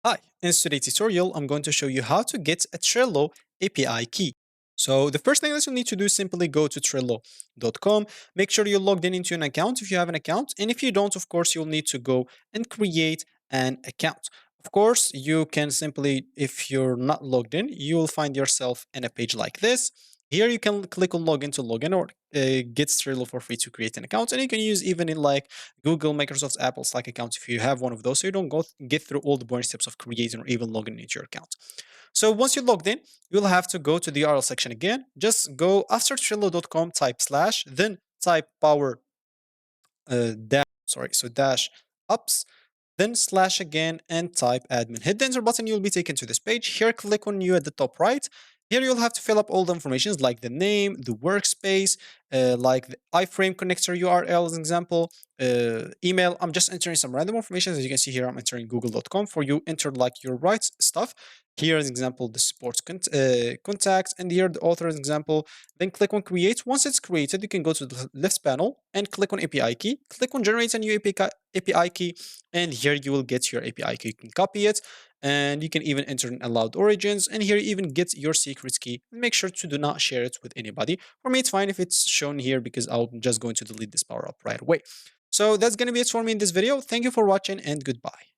Hi, in today's tutorial, I'm going to show you how to get a Trello API key. So the first thing that you'll need to do is simply go to Trello.com. Make sure you're logged in into an account if you have an account. And if you don't, of course, you'll need to go and create an account. Of course, you can simply, if you're not logged in, you'll find yourself in a page like this. Here you can click on login to login or get Trello for free to create an account. And you can use even in like Google, Microsoft, Apple Slack accounts if you have one of those, so you don't get through all the boring steps of creating or even logging into your account. So once you're logged in, you'll have to go to the URL section again. Just go after Trello.com, type slash, then type power dash ups, then slash again and type admin. Hit the enter button, you'll be taken to this page. Here, click on new at the top right. Here, you'll have to fill up all the information like the name, the workspace, like the iframe connector URL as an example, email. I'm just entering some random information. As you can see here, I'm entering google.com. For you, enter like your right stuff. Here is example, the support contacts, and here the author is example. Then click on create. Once it's created, you can go to the left panel and click on API key. Click on generate a new API key, and here you will get your API key. You can copy it, and you can even enter in allowed origins, and here you even get your secret key. Make sure to do not share it with anybody. For me, it's fine if it's shown here because I'm just going to delete this power up right away. So that's going to be it for me in this video. Thank you for watching, and goodbye.